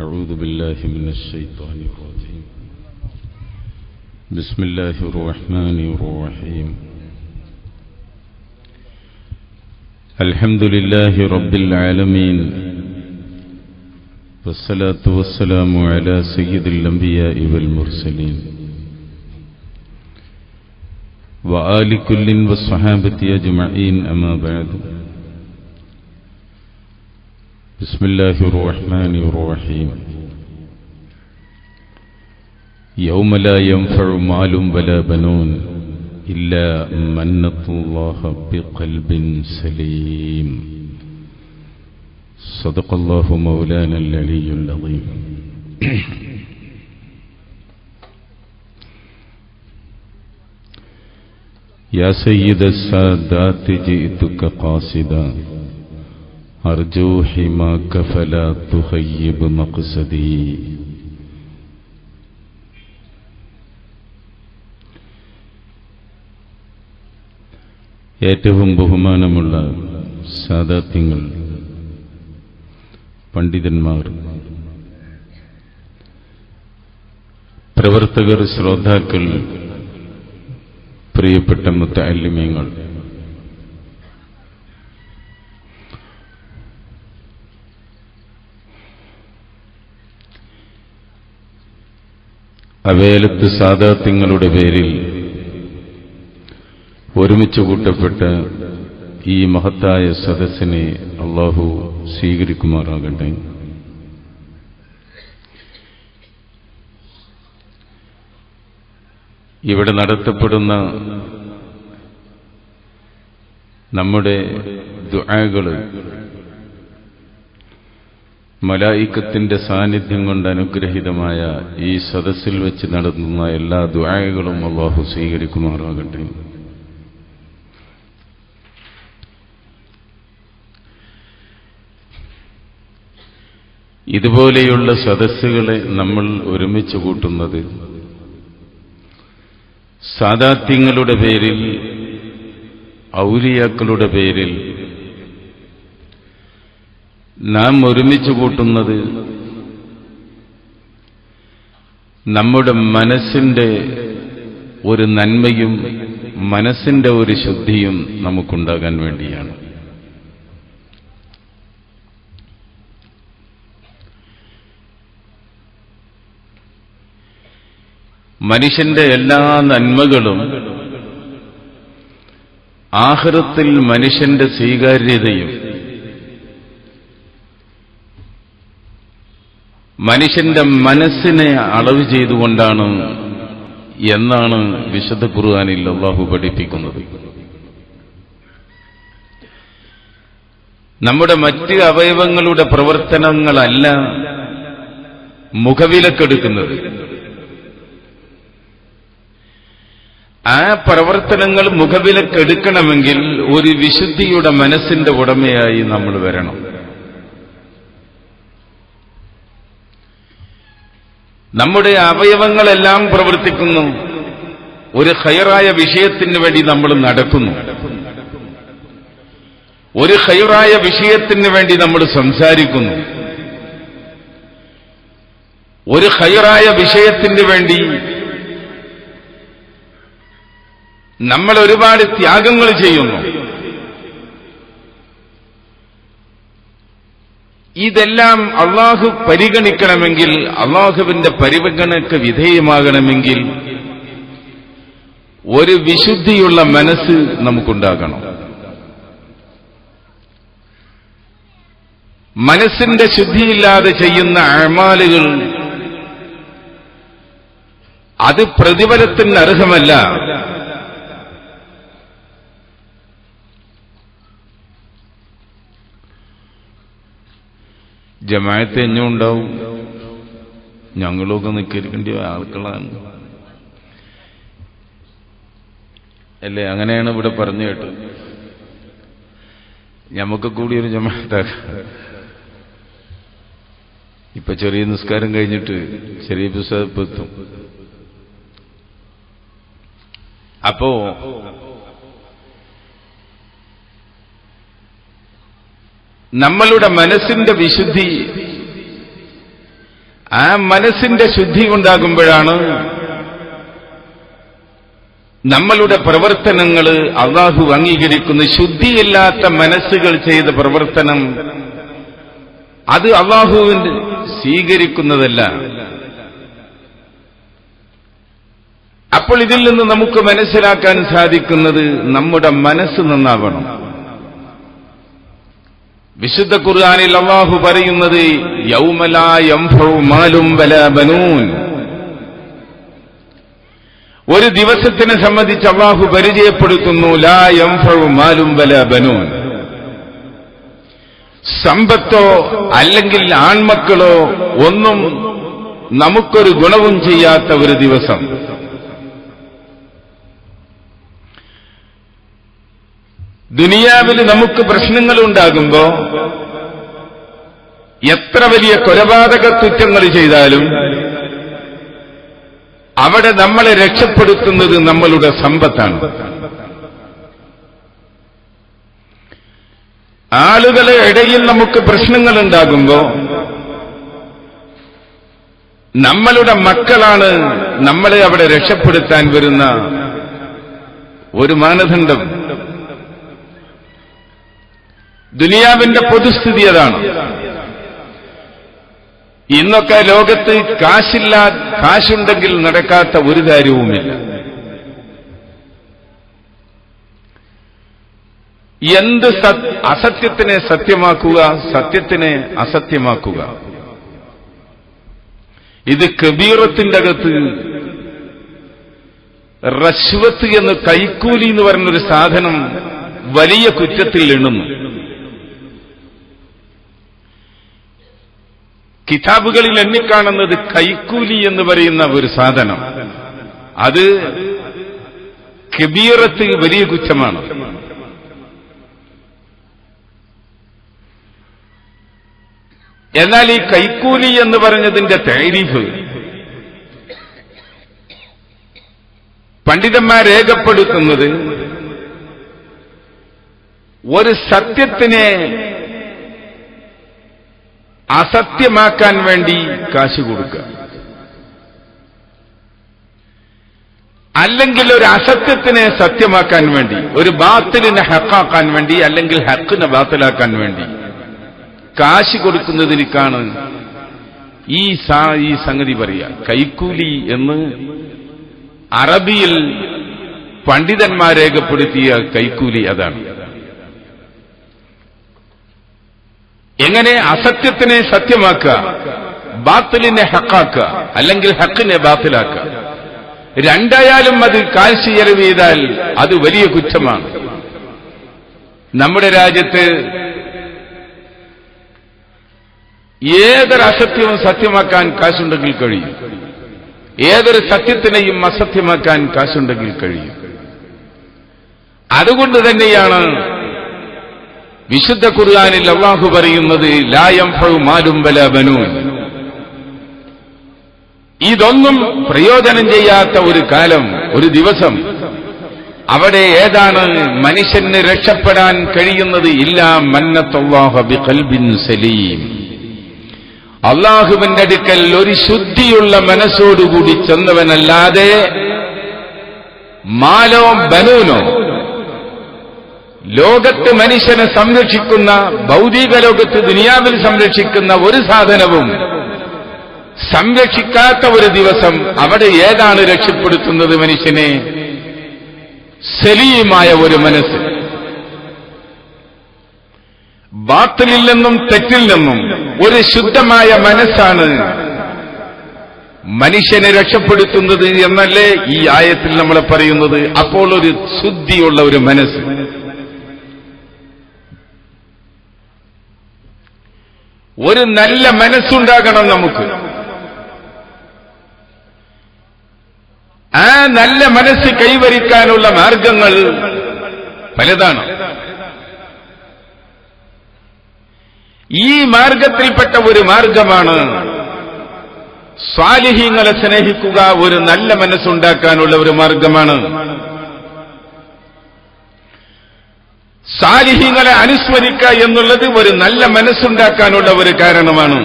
أعوذ بالله من الشيطان الرجيم. بسم الله الرحمن الرحيم. الحمد لله رب العالمين، والصلاة والسلام على سيد الأنبياء والمرسلين وآل كل والصحابة أجمعين، أما بعد. بسم الله الرحمن الرحيم. يوم لا ينفع مال ولا بنون إلا من أتى الله بقلب سليم. صدق الله مولانا العلي العظيم. يا سيد السادات جئتك قاصدا أرجو حماك فلا تخيب مقصدي. ഏറ്റവും ബഹുമാനമുള്ള സാദാത്യങ്ങൾ, പണ്ഡിതന്മാർ, പ്രവർത്തകർ, ശ്രോതാക്കൾ, പ്രിയപ്പെട്ട മുത്തഅല്ലിമീങ്ങൾ, അവേലത്ത് സാദാത്യങ്ങളുടെ പേരിൽ ഒരുമിച്ച് കൂട്ടപ്പെട്ട ഈ മഹത്തായ സദസ്സിനെ അല്ലാഹു സ്വീകരിക്കുമാറാകട്ടെ. ഇവിടെ നടത്തപ്പെടുന്ന നമ്മുടെ ദുആകൾ മലായിക്കത്തിന്റെ സാന്നിധ്യം കൊണ്ട് അനുഗ്രഹീതമായ ഈ സദസ്സിൽ വെച്ച് നടത്തുന്ന എല്ലാ ദുആകളും അല്ലാഹു സ്വീകരിക്കുമാറാകട്ടെ. ഇതുപോലെയുള്ള സദസ്സുകളെ നമ്മൾ ഒരുമിച്ച് കൂട്ടുന്നത് സാദാത്യങ്ങളുടെ പേരിൽ, ഔലിയാക്കളുടെ പേരിൽ നാം ഒരുമിച്ച് കൂട്ടുന്നത് നമ്മുടെ മനസ്സിന്റെ ഒരു നന്മയും മനസ്സിന്റെ ഒരു ശുദ്ധിയും നമുക്കുണ്ടാകാൻ വേണ്ടിയാണ്. മനുഷ്യന്റെ എല്ലാ നന്മകളും ആഖിറത്തിൽ മനുഷ്യന്റെ സ്വീകാര്യതയും മനുഷ്യന്റെ മനസ്സിനെ അളവ് ചെയ്തുകൊണ്ടാണ് എന്നാണ് വിശുദ്ധ ഖുർആനിൽ അല്ലാഹു പഠിപ്പിക്കുന്നത്. നമ്മുടെ മറ്റ് അവയവങ്ങളുടെ പ്രവർത്തനങ്ങളല്ല മുഖവിലക്കെടുക്കുന്നത്. ആ പ്രവർത്തനങ്ങൾ മുഖവിലക്കെടുക്കണമെങ്കിൽ ഒരു വിശുദ്ധിയുടെ മനസ്സിന്റെ ഉടമയായി നമ്മൾ വരണം. നമ്മുടെ അവയവങ്ങളെല്ലാം പ്രവർത്തിക്കുന്നു, ഒരു ഖൈറായ വിഷയത്തിന് വേണ്ടി നമ്മൾ നടക്കുന്നു, ഒരു ഖൈറായ വിഷയത്തിന് വേണ്ടി നമ്മൾ സംസാരിക്കുന്നു, ഒരു ഖൈറായ വിഷയത്തിന് വേണ്ടി നമ്മൾ ഒരുപാട് ത്യാഗങ്ങൾ ചെയ്യുന്നു. ഇതെല്ലാം അള്ളാഹു പരിഗണിക്കണമെങ്കിൽ, അള്ളാഹുവിന്റെ പരിഗണനയ്ക്ക് വിധേയമാകണമെങ്കിൽ ഒരു വിശുദ്ധിയുള്ള മനസ്സ് നമുക്കുണ്ടാകണം. മനസ്സിന്റെ ശുദ്ധിയില്ലാതെ ചെയ്യുന്ന അഅ്മാലുകൾ അത് പ്രതിഫലത്തിന് അർഹമല്ല. ജമാഅത്ത് എന്നും ഉണ്ടാവും, ഞങ്ങളൊക്കെ നിൽക്കേണ്ട ആൾക്കളാണ് അല്ലേ? അങ്ങനെയാണ് ഇവിടെ പറഞ്ഞു കേട്ടത്. ഞമ്മക്ക് കൂടി ഒരു ജമാഅത്താക്കാം. ഇപ്പൊ ചെറിയ നിസ്കാരം കഴിഞ്ഞിട്ട് ചെറിയ പുസ്തകം എത്തും. അപ്പോ നമ്മളുടെ മനസ്സിന്റെ വിശുദ്ധി ആ മനസ്സിന്റെ ശുദ്ധി ഉണ്ടാകുമ്പോഴാണ് നമ്മളുടെ പ്രവർത്തനങ്ങൾ അല്ലാഹു അംഗീകരിക്കുന്ന. ശുദ്ധിയില്ലാത്ത മനസ്സുകൾ ചെയ്ത പ്രവർത്തനം അത് അല്ലാഹുവിന് സ്വീകരിക്കുന്നതല്ല. അപ്പോൾ ഇതിൽ നിന്ന് നമുക്ക് മനസ്സിലാക്കാൻ സാധിക്കുന്നത് നമ്മുടെ മനസ്സ് നന്നാവണം. വിശുദ്ധ ഖുർആനിൽ അല്ലാഹു പറയുന്നത് യൗമ ലാ യൻഫഉ മാലും വലാ ബനൂൻ. ഒരു ദിവസത്തിനെ സംബന്ധിച്ച് അല്ലാഹു പരിചയപ്പെടുത്തുന്നു ലാ യൻഫഉ മാലും വലാ ബനൂൻ. സമ്പത്തോ അല്ലെങ്കിൽ ആൺമക്കളോ ഒന്നും നമുക്കൊരു ഗുണവും ചെയ്യാത്ത ഒരു ദിവസം. ദുനിയാവിൽ നമുക്ക് പ്രശ്നങ്ങൾ ഉണ്ടാകുമ്പോ എത്ര വലിയ കൊലപാതക കുറ്റങ്ങൾ ചെയ്താലും അവിടെ നമ്മളെ രക്ഷപ്പെടുത്തുന്നത് നമ്മളുടെ സമ്പത്താണ്. ആളുകളെ ഇടയിൽ നമുക്ക് പ്രശ്നങ്ങൾ ഉണ്ടാകുമ്പോ നമ്മളുടെ മക്കളാണ് നമ്മളെ അവിടെ രക്ഷപ്പെടുത്താൻ വരുന്ന ഒരു മാനദണ്ഡം. ദുനിയാവിന്റെ പൊതുസ്ഥിതി അതാണ്. ഇന്നൊക്കെ ലോകത്ത് കാശുണ്ടെങ്കിൽ നടക്കാത്ത ഒരു കാര്യവുമില്ല. എന്ത് അസത്യത്തിനെ സത്യമാക്കുക, സത്യത്തിനെ അസത്യമാക്കുക. ഇത് കബീറത്തിന്റെ അകത്ത് റശ്വത്ത് എന്ന് കൈക്കൂലി എന്ന് പറഞ്ഞൊരു സാധനം വലിയ കുറ്റത്തിൽ എണ്ണുന്നു. കിതാബുകളിൽ എണ്ണിക്കാണുന്നത് കൈക്കൂലി എന്ന് പറയുന്ന ഒരു സാധനം, അത് കബീറത്ത് വലിയ കുറ്റമാണ്. എന്നാൽ ഈ കൈക്കൂലി എന്ന് പറഞ്ഞതിന്റെ തഅരീഫ് പണ്ഡിതന്മാർ രേഖപ്പെടുത്തുന്നത് ഒരു സത്യത്തിനെ അസത്യമാക്കാൻ വേണ്ടി കാശ് കൊടുക്കുക, അല്ലെങ്കിൽ ഒരു അസത്യത്തിനെ സത്യമാക്കാൻ വേണ്ടി, ഒരു ബാത്തിലിനെ ഹക്കാക്കാൻ വേണ്ടി, അല്ലെങ്കിൽ ഹക്കിനെ ബാത്തിലാക്കാൻ വേണ്ടി കാശ് കൊടുക്കുന്നതിനേക്കാണ് ഈ സംഗതി പറയുക കൈക്കൂലി എന്ന്. അറബിയിൽ പണ്ഡിതന്മാർ രേഖപ്പെടുത്തിയ കൈക്കൂലി അതാണ്. എങ്ങനെ അസത്യത്തിനെ സത്യമാക്കുക, ബാത്തിലിനെ ഹക്കാക്കുക, അല്ലെങ്കിൽ ഹക്കിനെ ബാത്തിലാക്കുക. രണ്ടായാലും അത് കാശ് ചെലവ് ചെയ്താൽ അത് വലിയ കുറ്റമാണ്. നമ്മുടെ രാജ്യത്ത് ഏതൊരു അസത്യവും സത്യമാക്കാൻ കാശുണ്ടെങ്കിൽ കഴിയും, ഏതൊരു സത്യത്തിനെയും അസത്യമാക്കാൻ കാശുണ്ടെങ്കിൽ കഴിയും. അതുകൊണ്ട് തന്നെയാണ് വിശുദ്ധ ഖുർആനിൽ അല്ലാഹു പറയുന്നത് ലാ യൻഫഉ മാലും വലാ ബനൂൻ. ഇതൊന്നും പ്രയോജനം ചെയ്യാത്ത ഒരു കാലം, ഒരു ദിവസം, അവിടെ ഏതാണ് മനുഷ്യന് രക്ഷപ്പെടാൻ കഴിയുന്നത്? ഇല്ലാ മന്നത്തല്ലാഹു ബിഖൽബിൻ സലീം. അല്ലാഹുവിന്റെ അടുക്കൽ ഒരു ശുദ്ധിയുള്ള മനസ്സോടുകൂടി ചെന്നവനല്ലാതെ മാലോ ബനൂനോ, ലോകത്ത് മനുഷ്യനെ സംരക്ഷിക്കുന്ന, ഭൗതിക ലോകത്ത് ദുനിയാവിൽ സംരക്ഷിക്കുന്ന ഒരു സാധനവും സംരക്ഷിക്കാത്ത ഒരു ദിവസം അവിടെ ഏതാണ് രക്ഷപ്പെടുത്തുന്നത് മനുഷ്യനെ? സലീമായ ഒരു മനസ്സ്, ബാത്തിലിൽ നിന്നും തെറ്റിൽ നിന്നും ഒരു ശുദ്ധമായ മനസ്സാണ് മനുഷ്യനെ രക്ഷപ്പെടുത്തുന്നത് എന്നല്ലേ ഈ ആയത്തിൽ നമ്മൾ പറയുന്നത്. അപ്പോൾ ഒരു ശുദ്ധിയുള്ള ഒരു മനസ്സ്, ഒരു നല്ല മനസ്സുണ്ടാകണം നമുക്ക്. ആ നല്ല മനസ്സ് കൈവരിക്കാനുള്ള മാർഗങ്ങൾ പലതാണ്. ഈ മാർഗത്തിൽപ്പെട്ട ഒരു മാർഗമാണ് സ്വാലിഹീങ്ങളെ സ്നേഹിക്കുക. ഒരു നല്ല മനസ്സുണ്ടാക്കാനുള്ള ഒരു മാർഗമാണ്. സാലിഹീങ്ങളെ അനുസ്മരിക്കുക എന്നുള്ളത് ഒരു നല്ല മനസ്സുണ്ടാക്കാനുള്ള ഒരു കാരണമാണ്.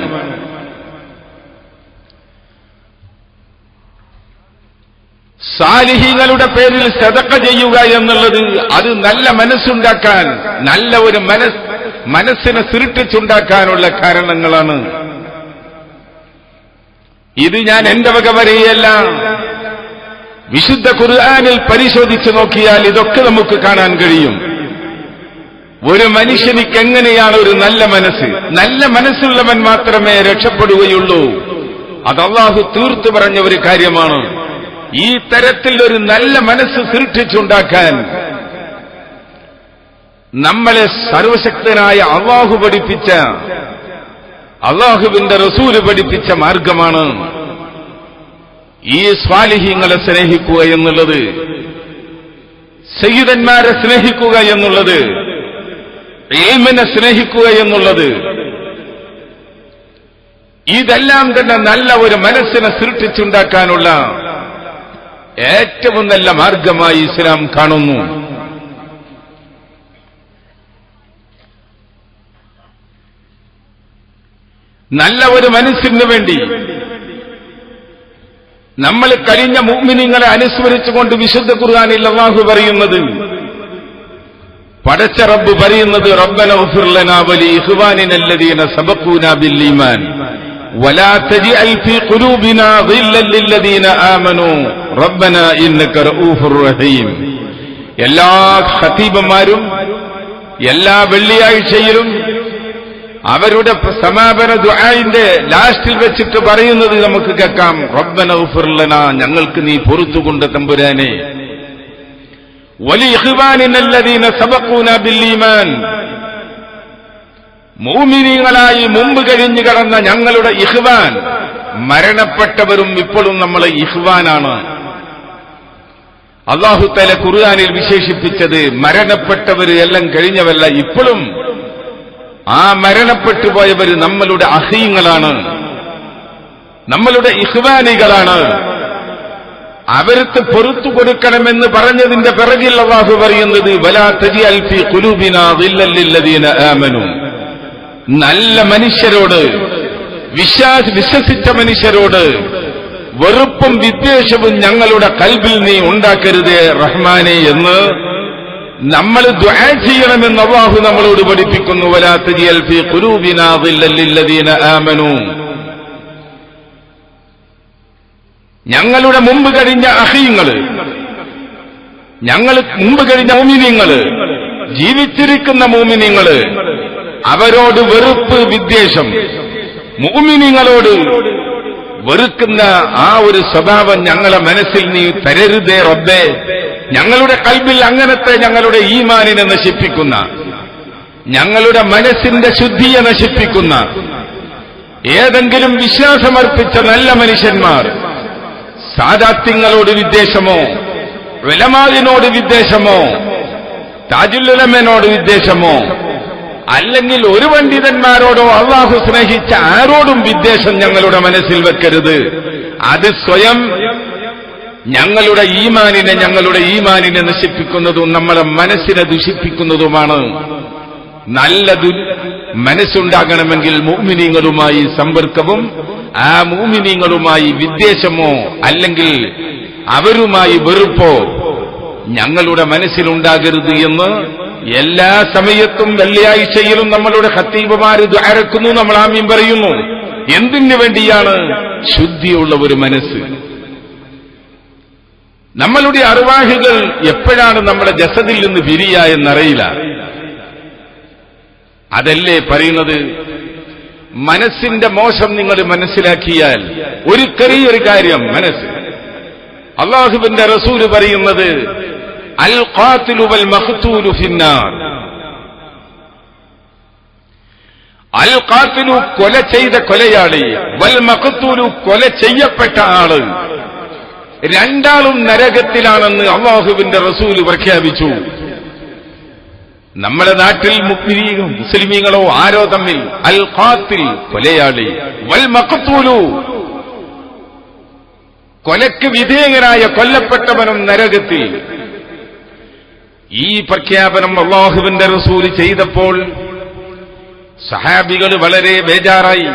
സാലിഹീങ്ങളുടെ പേരിൽ സദഖ ചെയ്യുക എന്നുള്ളത് അത് നല്ല മനസ്സുണ്ടാക്കാൻ, നല്ല ഒരു മനസ്സിനെ സൃഷ്ടിച്ചുണ്ടാക്കാനുള്ള കാരണങ്ങളാണ്. ഇത് ഞാൻ എന്റെ വക വരെയല്ല, വിശുദ്ധ ഖുർആനിൽ പരിശോധിച്ചു നോക്കിയാൽ ഇതൊക്കെ നമുക്ക് കാണാൻ കഴിയും. ഒരു മനുഷ്യനിക്ക് എങ്ങനെയാണ് ഒരു നല്ല മനസ്സുള്ളവൻ മാത്രമേ രക്ഷപ്പെടുകയുള്ളൂ. അത് അല്ലാഹു തീർത്തു പറഞ്ഞ ഒരു കാര്യമാണ്. ഈ തരത്തിൽ ഒരു നല്ല മനസ്സ് സൃഷ്ടിച്ചുണ്ടാക്കാൻ നമ്മളെ സർവശക്തനായ അല്ലാഹു പഠിപ്പിച്ച, അല്ലാഹുവിന്റെ റസൂല് പഠിപ്പിച്ച മാർഗമാണ് ഈ സ്വാലിഹീങ്ങളെ സ്നേഹിക്കുക എന്നുള്ളത്, സയ്യിദന്മാരെ സ്നേഹിക്കുക എന്നുള്ളത്, ഇൽമിനെ സ്നേഹിക്കുക എന്നുള്ളത്. ഇതെല്ലാം തന്നെ നല്ല ഒരു മനസ്സിനെ സൃഷ്ടിച്ചുണ്ടാക്കാനുള്ള ഏറ്റവും നല്ല മാർഗമായി ഇസ്ലാം കാണുന്നു. നല്ല ഒരു മനസ്സിന് വേണ്ടി നമ്മൾ കഴിഞ്ഞ മുഅ്മിനീങ്ങളെ അനുസ്മരിച്ചുകൊണ്ട് വിശുദ്ധ ഖുർആനിൽ അല്ലാഹു പറയുന്നത്, പടച്ച റബ്ബ് പറയുന്നത്, റബ്ബന ഉഗ്ഫിർ ലനാ വലി ഇഖ്വാനിന അല്ലദീന സബഖൂനാ ബിൽ ഈമാൻ വലാ തജ്അൽ ഫീ ഖുലൂബിനാ ഗില്ലൻ ലില്ലദീന ആമനൂ റബ്ബനാ ഇന്നക റഊഫുർ റഹീം. എല്ലാ ഖതീബന്മാരും എല്ലാ വെള്ളിയാഴ്ചയിലും അവരുടെ സമാപന ദുആഇന്റെ ലാസ്റ്റിൽ വെച്ചിട്ട് പറയുന്നത് നമുക്ക് കേൾക്കാം, റബ്ബന ഉഗ്ഫിർ ലനാ, ഞങ്ങൾക്ക് നീ പൊറുത്തുകൊണ്ട് തമ്പുരാനെ, വലി ഇഖ്വാനിന അല്ലദീന സബഖൂനാ ബിൽ ഈമാൻ, മുഅ്മിനീങ്ങളായി മുമ്പ് കഴിഞ്ഞു കടന്ന ഞങ്ങളുടെ ഇഖ്വാൻ, മരണപ്പെട്ടവരും ഇപ്പോഴും നമ്മളെ ഇഖ്വാനാണ്. അല്ലാഹു തആല ഖുർആനിൽ വിശേഷിപ്പിച്ചത് മരണപ്പെട്ടവര് എല്ലാം കഴിഞ്ഞവല്ല, ഇപ്പോഴും ആ മരണപ്പെട്ടു പോയവര് നമ്മളുടെ അഖീങ്ങളാണ്, നമ്മളുടെ ഇഖ്വാനികളാണ്. അവർക്ക് പൊറുത്തു കൊടുക്കണമെന്ന് പറഞ്ഞതിന്റെ പിറകിൽ അല്ലാഹു പറയുന്നത്, വലാ തജ്അൽ ഫീ ഖുലൂബിനാ ഗില്ലൻ ലില്ലദീന ആമനൂ, നല്ല മനുഷ്യരോട്, വിശ്വസിച്ച മനുഷ്യരോട് വെറുപ്പും വിദ്വേഷവും ഞങ്ങളുടെ കൽബിൽ നീ ഉണ്ടാക്കരുതേ റഹ്മാനെ എന്ന് നമ്മൾ ദുആ ചെയ്യണമെന്ന് അല്ലാഹു നമ്മളോട് പഠിപ്പിക്കുന്നു. വലാ തജ്അൽ ഫീ ഖുലൂബിനാ ഗില്ലൻ ലില്ലദീന ആമനൂ, ഞങ്ങളുടെ മുമ്പ് കഴിഞ്ഞ അഖീങ്ങള്, ഞങ്ങൾ മുമ്പ് കഴിഞ്ഞ മുഅ്മിനീങ്ങള്, ജീവിച്ചിരിക്കുന്ന മുഅ്മിനീങ്ങള്, അവരോട് വെറുപ്പ് വിദ്വേഷം, മുഅ്മിനീങ്ങളോട് വെറുക്കുന്ന ആ ഒരു സ്വഭാവം ഞങ്ങളെ മനസ്സിൽ നീ തരരുതേ റബ്ബേ. ഞങ്ങളുടെ കൽബിൽ അങ്ങനത്തെ ഞങ്ങളുടെ ഈമാനിനെ നശിപ്പിക്കുന്ന, ഞങ്ങളുടെ മനസ്സിന്റെ ശുദ്ധിയെ നശിപ്പിക്കുന്ന ഏതെങ്കിലും വിശ്വാസമർപ്പിച്ച നല്ല മനുഷ്യന്മാർ, സാദാത്യങ്ങളോട് വിദ്വേഷമോ, ഉലമാഇനോട് വിദ്വേഷമോ, താജുൽ ഉലമയോട് വിദ്വേഷമോ, അല്ലെങ്കിൽ ഒരു പണ്ഡിതന്മാരോടോ അല്ലാഹു സ്നേഹിച്ച ആരോടും വിദ്വേഷം ഞങ്ങളുടെ മനസ്സിൽ വെക്കരുത്. അത് സ്വയം ഞങ്ങളുടെ ഈമാനിനെ നശിപ്പിക്കുന്നതും നമ്മളെ മനസ്സിനെ ദുഷിപ്പിക്കുന്നതുമാണ്. നല്ല മനസ്സുണ്ടാകണമെങ്കിൽ മുഅ്മിനീങ്ങളുമായി സമ്പർക്കവും ആ മുഅ്മിനീങ്ങളുമായി വിദ്വേഷമോ അല്ലെങ്കിൽ അവരുമായി വെറുപ്പോ ഞങ്ങളുടെ മനസ്സിലുണ്ടാകരുത് എന്ന് എല്ലാ സമയത്തും വെള്ളിയാഴ്ചയിലും നമ്മളുടെ ഖത്തീബുമാര് ദുആരക്കുന്നു, നമ്മൾ ആമീൻ പറയുന്നു. എന്തിനു വേണ്ടിയാണ്? ശുദ്ധിയുള്ള ഒരു മനസ്സ്. നമ്മളുടെ അർവാഹികൾ എപ്പോഴാണ് നമ്മുടെ ജസദിൽ നിന്ന് പിരിയ എന്നറിയില്ല. അതല്ലേ പറയുന്നത്, മനസ്സിന്റെ മോശം നിങ്ങൾ മനസ്സിലാക്കിയാൽ ഒരു ചെറിയൊരു കാര്യം മനസ്സ്. അല്ലാഹുവിന്റെ റസൂല് പറയുന്നത്, അൽ ഖാതിലു വൽ മഖ്തൂലു ഫിന്നാർ. അൽ ഖാതിലു കൊല ചെയ്ത കൊലയാളി, വൽ മഖ്തൂലു കൊല ചെയ്യപ്പെട്ട ആള്, രണ്ടാളും നരകത്തിലാണെന്ന് അല്ലാഹുവിന്റെ റസൂല് പ്രഖ്യാപിച്ചു. നമ്മുടെ നാട്ടിൽ മുസ്ലിമീങ്ങളോ ആരോ തമ്മിൽ അൽ ഖാതിൽ കൊലയാളി, വൽ മഖ്തൂലു കൊലയ്ക്ക് വിധേയനായ കൊല്ലപ്പെട്ടവനും നരകത്തിൽ. ഈ പ്രഖ്യാപനം അല്ലാഹുവിന്റെ റസൂല് ചെയ്തപ്പോൾ സഹാബികൾ വളരെ ബേജാറായി.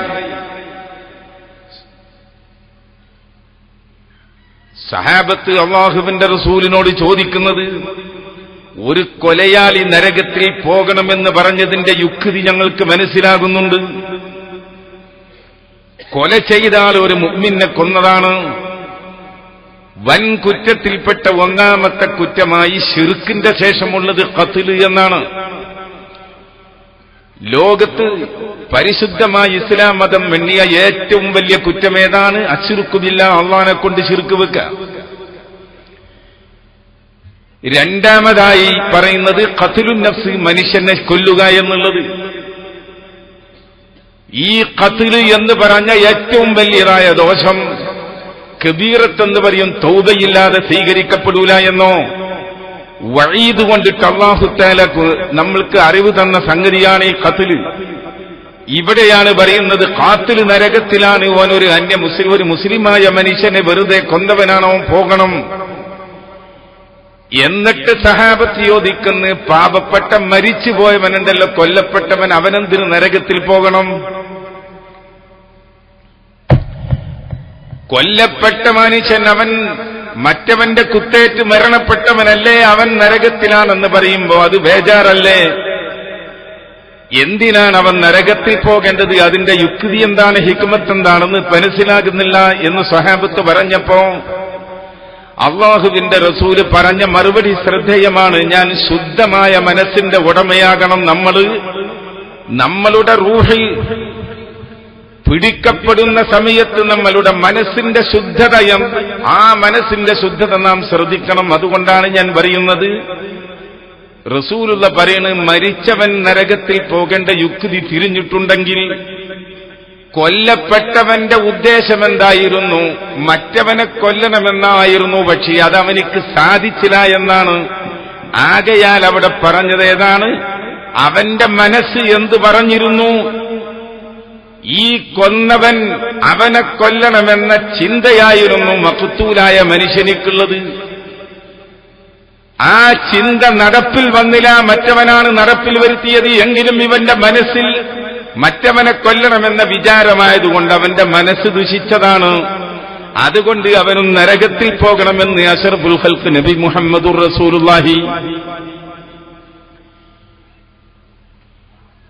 സഹാബത്ത് അല്ലാഹുവിന്റെ റസൂലിനോട് ചോദിക്കുന്നത്, ഒരു കൊലയാളി നരകത്തിൽ പോകണമെന്ന് പറഞ്ഞതിന്റെ യുക്തി ഞങ്ങൾക്ക് മനസ്സിലാകുന്നുണ്ട്. കൊല ചെയ്താൽ ഒരു മുഅ്മിനെ കൊന്നതാണ്. വൻ കുറ്റത്തിൽപ്പെട്ട ഒന്നാമത്തെ കുറ്റമായി ശിർക്കിന്റെ ശേഷമുള്ളത് ഖത്ൽ എന്നാണ്. ലോകത്ത് പരിശുദ്ധമായ ഇസ്ലാം മതം എണ്ണിയ ഏറ്റവും വലിയ കുറ്റമേതാണ്? അശ്ശിർക്കു ബില്ലാഹ്, അള്ളാഹനെ കൊണ്ട് ശിർക്ക് വെക്കുക. രണ്ടാമതായി പറയുന്നത് ഖത്ലുൻ നഫ്സ്, മനുഷ്യനെ കൊല്ലുക എന്നുള്ളത്. ഈ ഖത്ല് എന്ന് പറഞ്ഞ ഏറ്റവും വലിയതായ ദോഷം കബീറത്ത് എന്ന് പറയും, തൗബയില്ലാതെ സ്വീകരിക്കപ്പെടൂല എന്നോ വഈദ് കൊണ്ടിട്ട് അല്ലാഹു തആല നമ്മൾക്ക് അറിവ് തന്ന സംഗതിയാണ് ഈ ഖത്ല്. ഇവിടെയാണ് പറയുന്നത് ഖാതിൽ നരകത്തിലാണ്, ഓൻ ഒരു മുസ്ലിമായ മനുഷ്യനെ വെറുതെ കൊന്നവനാണോ പോകണം. എന്നിട്ട് സഹാബത്ത് ചോദിക്കുന്ന, പാപപ്പെട്ട മരിച്ചുപോയവനുണ്ടല്ലോ, കൊല്ലപ്പെട്ടവൻ, അവനെന്തിന് നരകത്തിൽ പോകണം? കൊല്ലപ്പെട്ട മനുഷ്യൻ അവൻ മറ്റവന്റെ കുത്തേറ്റ് മരണപ്പെട്ടവനല്ലേ, അവൻ നരകത്തിലാണെന്ന് പറയുമ്പോ അത് ബേജാറല്ലേ? എന്തിനാണ് അവൻ നരകത്തിൽ പോകേണ്ടത്? അതിന്റെ യുക്തി എന്താണ്, ഹിക്മത്ത് എന്താണെന്ന് മനസ്സിലാകുന്നില്ല എന്ന് സ്വഹാബത്ത് പറഞ്ഞപ്പോ അള്ളാഹുവിന്റെ റസൂല് പറഞ്ഞ മറുപടി ശ്രദ്ധേയമാണ്. ഞാൻ ശുദ്ധമായ മനസ്സിന്റെ ഉടമയാകണം. നമ്മളുടെ റൂഹിൽ പിടിക്കപ്പെടുന്ന സമയത്ത് നമ്മളുടെ മനസ്സിന്റെ ശുദ്ധതയും ആ മനസ്സിന്റെ ശുദ്ധത നാം ശ്രദ്ധിക്കണം. അതുകൊണ്ടാണ് ഞാൻ പറയുന്നത്, റസൂലുള്ള പറയുന്നത്, മരിച്ചവൻ നരകത്തിൽ പോകേണ്ട യുക്തി തിരിഞ്ഞിട്ടുണ്ടെങ്കിൽ കൊല്ലപ്പെട്ടവന്റെ ഉദ്ദേശം എന്തായിരുന്നു? മറ്റവനെ കൊല്ലണമെന്നായിരുന്നു. പക്ഷേ അതവനിക്ക് സാധിച്ചില്ല എന്നാണ്. ആകയാൽ അവിടെ പറഞ്ഞത് ഏതാണ്? അവന്റെ മനസ്സ് എന്ത് പറഞ്ഞിരുന്നു? ഈ കൊന്നവൻ അവനെ കൊല്ലണമെന്ന ചിന്തയായിരുന്നു മഖ്തൂലായ മനുഷ്യനിക്കുള്ളത്. ആ ചിന്ത നടപ്പിൽ വന്നില്ല, മറ്റവനാണ് നടപ്പിൽ വരുത്തിയത്. എങ്കിലും ഇവന്റെ മനസ്സിൽ മറ്റവനെ കൊല്ലണമെന്ന വിചാരമായതുകൊണ്ട് അവന്റെ മനസ്സ് ദുഷിച്ചതാണ്. അതുകൊണ്ട് അവനും നരകത്തിൽ പോകണമെന്ന് അഷ്റഫുൽ ഖൽഖ് നബി മുഹമ്മദുർ റസൂലുള്ളാഹി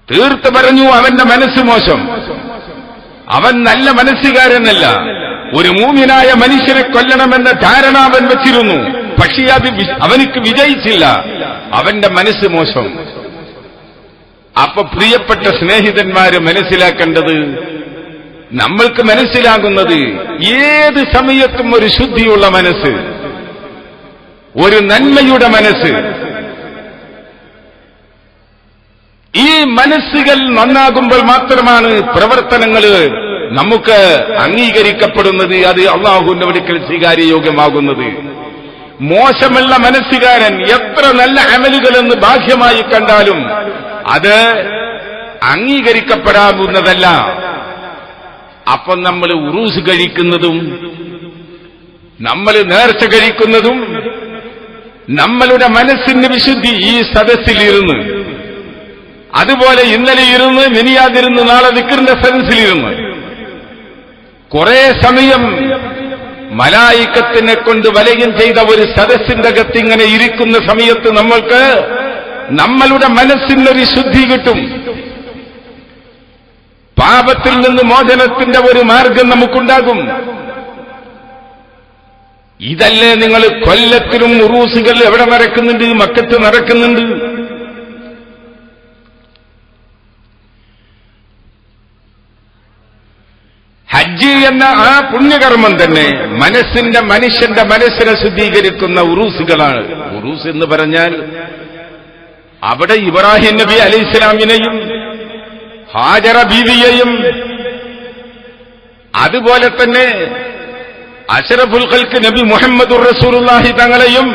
തീർത്ത് പറഞ്ഞു. അവന്റെ മനസ്സ് മോശം, അവൻ നല്ല മനസ്സുകാരനല്ല. ഒരു മൂമിനായ മനുഷ്യനെ കൊല്ലണമെന്ന ധാരണ അവൻ വച്ചിരുന്നു. പക്ഷേ അത് അവനിക്ക് വിജയിച്ചില്ല. അവന്റെ മനസ്സ് മോശം. അപ്പൊ പ്രിയപ്പെട്ട സ്നേഹിതന്മാര് മനസ്സിലാക്കേണ്ടത്, നമ്മൾക്ക് മനസ്സിലാകുന്നത്, ഏത് സമയത്തും ഒരു ശുദ്ധിയുള്ള മനസ്സ്, ഒരു നന്മയുടെ മനസ്സ്, ഈ മനസ്സുകൾ നന്നാകുമ്പോൾ മാത്രമാണ് പ്രവർത്തനങ്ങൾ നമുക്ക് അംഗീകരിക്കപ്പെടുന്നത്. അത് അള്ളാഹുവിന്റെ അടുക്കൽ സ്വീകാര്യയോഗ്യമാകുന്നത്. മോശമുള്ള മനസ്സുകാരൻ എത്ര നല്ല അമലുകളെന്ന് ബാഹ്യമായി കണ്ടാലും അത് അംഗീകരിക്കപ്പെടാവുന്നതല്ല. അപ്പം നമ്മൾ ഉറൂസ് കഴിക്കുന്നതും നമ്മൾ നേർച്ച കഴിക്കുന്നതും നമ്മളുടെ മനസ്സിന്റെ വിശുദ്ധി ഈ സദസ്സിലിരുന്ന്, അതുപോലെ ഇന്നലെ ഇരുന്ന്, മിനിയാതിരുന്ന്, നാളെ ദിക്റിന്റെ സദസ്സിലിരുന്ന് കുറെ സമയം മലായിക്കത്തിനെ കൊണ്ട് വലയം ചെയ്ത ഒരു സദസ്സിന്റെ അകത്ത് ഇങ്ങനെ ഇരിക്കുന്ന സമയത്ത് നമ്മൾക്ക് നമ്മളുടെ മനസ്സിനൊരു ശുദ്ധി കിട്ടും. പാപത്തിൽ നിന്ന് മോചനത്തിന്റെ ഒരു മാർഗം നമുക്കുണ്ടാകും. ഇതല്ലേ നിങ്ങൾ കൊല്ലത്തിലും ഉറൂസുകൾ എവിടെ നടക്കുന്നുണ്ട്? മക്കത്ത് നടക്കുന്നുണ്ട്. ഹജ്ജ് എന്ന ആ പുണ്യകർമ്മം തന്നെ മനുഷ്യന്റെ മനസ്സിനെ ശുദ്ധീകരിക്കുന്ന ഉറൂസുകളാണ്. ഉറൂസ് എന്ന് പറഞ്ഞാൽ അവിടെ ഇബ്രാഹിം നബി അലൈഹിസ്സലാമിനെയും ഹാജറ ബീവിയെയും അതുപോലെ തന്നെ അഷ്റഫുൽ ഖൽഖ് നബി മുഹമ്മദുർ റസൂലുള്ളാഹി തങ്ങളെയും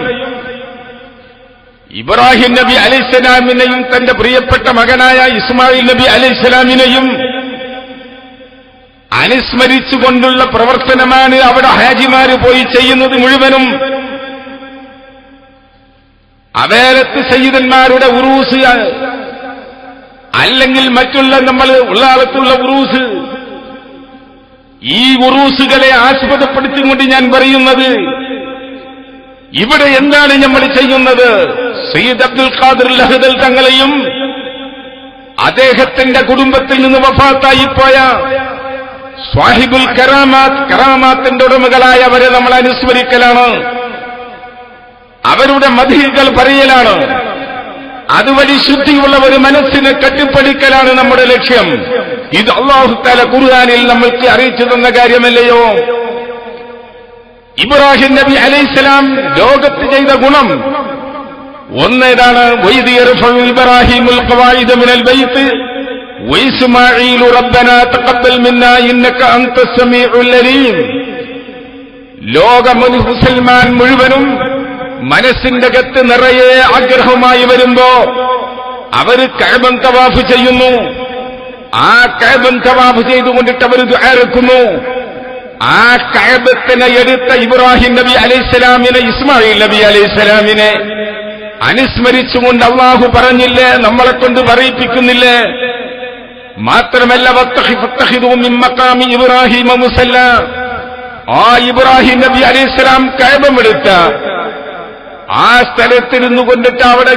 ഇബ്രാഹിം നബി അലൈഹിസ്സലാമിനെയും തന്റെ പ്രിയപ്പെട്ട മകനായ ഇസ്മായിൽ നബി അലൈഹിസ്സലാമിനെയും അനുസ്മരിച്ചുകൊണ്ടുള്ള പ്രവർത്തനമാണ് അവിടെ ഹാജിമാര് പോയി ചെയ്യുന്നത് മുഴുവനും. അവേലത്ത് സയ്യിദന്മാരുടെ ഉറൂസ് അല്ലെങ്കിൽ മറ്റുള്ള നമ്മൾ ഉള്ളാളത്തുള്ള ഉറൂസ്, ഈ ഉറൂസുകളെ ആസ്പദപ്പെടുത്തിക്കൊണ്ട് ഞാൻ പറയുന്നത്, ഇവിടെ എന്താണ് നമ്മൾ ചെയ്യുന്നത്? സയ്യിദ് അബ്ദുൽ ഖാദിർ ലഹദൽ തങ്ങളെയും അദ്ദേഹത്തിന്റെ കുടുംബത്തിൽ നിന്ന് വഫാത്തായിപ്പോയ സ്വാഹിബുൽ കറാമാത്തിന്റെ ഉടമകളായ അവരെ നമ്മൾ അനുസ്മരിക്കലാണ്, അവരുടെ മദീഹുകൾ പറയലാണ്. അതുവഴി ശുദ്ധിയുള്ള ഒരു മനസ്സിനെ കെട്ടിപ്പടുക്കലാണ് നമ്മുടെ ലക്ഷ്യം. ഇത് അല്ലാഹു തആല ഖുർആനിൽ നമ്മൾക്ക് അറിയിച്ചു തന്ന കാര്യമല്ലയോ? ഇബ്രാഹിം നബി അലൈഹിസ്സലാം ലോകത്ത് ചെയ്ത ഗുണം ഒന്നേതാണ്. വൈദ് യർഫഉ ഇബ്രാഹിമുൽ ഖവാഇദ മിനൽ ബൈത്ത് വഇസ്മാഈലു റബ്ബനാ തഖബ്ബൽ മിന്നാ ഇന്നക അൻതസ് സമീഉൽ അലീം. ലോക മുസ്ലിമാൻ മുഴുവനും മനസ്സിന്റെ അകത്ത് നിറയെ ആഗ്രഹമായി വരുമ്പോ അവര് കഅബൻ തവാഫ് ചെയ്യുന്നു. ആ കഅബൻ തവാഫ് ചെയ്തുകൊണ്ടിട്ട് അവർ ദുആ ഇറക്കുന്നു. ആ കഅബത്തിനെ എടുത്ത ഇബ്രാഹിം നബി അലൈഹിസ്സലാമിനെ ഇസ്മായിൽ നബി അലൈഹിസ്സലാമിനെ അനുസ്മരിച്ചുകൊണ്ട് അല്ലാഹു പറഞ്ഞില്ലേ, നമ്മളെ കൊണ്ട് പറയിപ്പിക്കുന്നില്ലേ? മാത്രമല്ല വത്തഖിദൂ മിൻ മഖാമി ഇബ്രാഹിം മുസല്ല, ആ ഇബ്രാഹിം നബി അലൈഹിസ്സലാം കഅബം എടുത്ത ആ സ്ഥലത്തിരുന്നു കൊണ്ടിട്ട് അവിടെ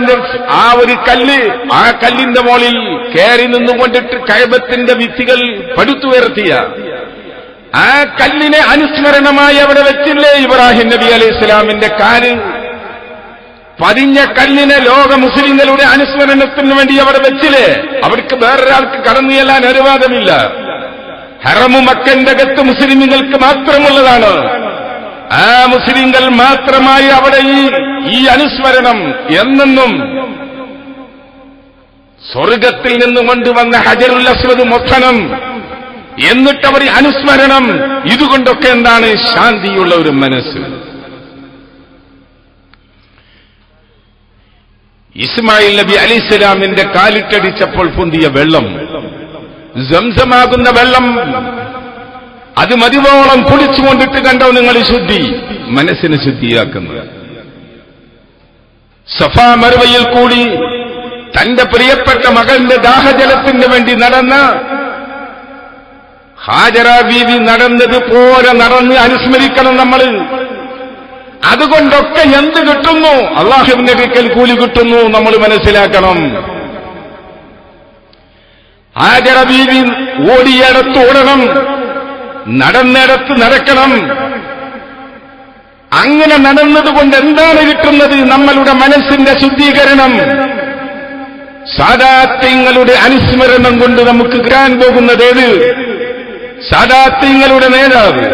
ആ ഒരു കല്ല്, ആ കല്ലിന്റെ മുകളിൽ കയറി നിന്നുകൊണ്ടിട്ട് കഅബത്തിന്റെ ഭിത്തികൾ പടുത്തുയർത്തിയ ആ കല്ലിനെ അനുസ്മരണമായി അവിടെ വെച്ചില്ലേ ഇബ്രാഹിം നബി അലൈഹിസ്സലാമിന്റെ കാല് പതിഞ്ഞ കല്ലിനെ ലോക മുസ്ലിങ്ങളുടെ അനുസ്മരണത്തിന് വേണ്ടി അവിടെ വെച്ചില്ലേ? അവർക്ക് വേറൊരാൾക്ക് കടന്നു ചെല്ലാൻ അനുവാദമില്ല. ഹറമു മക്കന്റെ അകത്ത് മുസ്ലിമുകൾക്ക് മാത്രമുള്ളതാണ്. ആ മുസ്ലിങ്ങൾ മാത്രമായി അവിടെ ഈ അനുസ്മരണം എന്നെന്നും സ്വർഗത്തിൽ നിന്ന് കൊണ്ടുവന്ന ഹജറുൽ അസ്വദ് മൊത്തണം, എന്നിട്ടവർ അനുസ്മരണം. ഇതുകൊണ്ടൊക്കെ എന്താണ്? ശാന്തിയുള്ള ഒരു മനസ്സ്. ഇസ്മായിൽ നബി അലൈഹിസ്സലാമിന്റെ കാലിട്ടടിച്ചപ്പോൾ പൊന്തിയ വെള്ളം, സംസമാകുന്ന വെള്ളം, അത് മതിവോളം കുടിച്ചുകൊണ്ടിട്ട് കണ്ടോ നിങ്ങൾ ശുദ്ധി, മനസ്സിനെ ശുദ്ധിയാക്കുന്നത്. സഫാ മർവയിൽ കൂടി തന്റെ പ്രിയപ്പെട്ട മകന്റെ ദാഹജലത്തിന് വേണ്ടി നടന്ന ഹാജറ ബീവി നടന്നതുപോലെ നടന്ന് അനുസ്മരിക്കണം നമ്മൾ. അതുകൊണ്ടൊക്കെ എന്ത് കിട്ടുന്നു? അല്ലാഹുവിന്റെ അടുക്കൽ കൂലി കിട്ടുന്നു, നമ്മൾ മനസ്സിലാക്കണം. ഹാജറ ബീവി ഓടിയിടത്ത് ഓടണം, നടന്നിടത്ത് നടക്കണം. അങ്ങനെ നടന്നതുകൊണ്ട് എന്താണ് കിട്ടുന്നത്? നമ്മളുടെ മനസ്സിന്റെ ശുദ്ധീകരണം. സാദാത്യങ്ങളുടെ അനുസ്മരണം കൊണ്ട് നമുക്ക് കിട്ടാൻ പോകുന്നതേത്? സാദാത്യങ്ങളുടെ നേതാവ്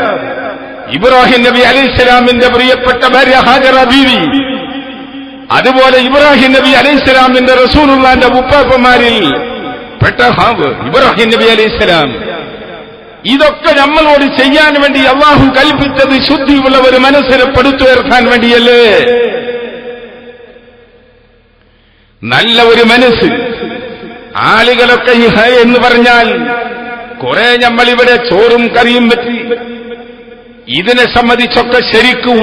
ഇബ്രാഹിം നബി അലൈഹിസ്സലാമിന്റെ പ്രിയപ്പെട്ട ഭാര്യ ഹാജറ ബീവി, അതുപോലെ ഇബ്രാഹിം നബി അലൈഹിസ്സലാമിന്റെ റസൂലുള്ളാഹിന്റെ ഉപ്പാപ്പമാരിൽ പെട്ട ഇബ്രാഹിം നബി അലൈഹിസ്സലാം. ഇതൊക്കെ നമ്മളോട് ചെയ്യാൻ വേണ്ടി അല്ലാഹു കൽപ്പിച്ചത് ശുദ്ധിയുള്ള ഒരു മനസ്സിനെ പടുത്തുയർത്താൻ വേണ്ടിയല്ലേ? നല്ല ഒരു മനസ്സ്. ആളുകളൊക്കെ എന്ന് പറഞ്ഞാൽ കുറെ നമ്മളിവിടെ ചോറും കറിയും പറ്റി ഇതിനെ സംബന്ധിച്ചൊക്കെ ശരിക്കും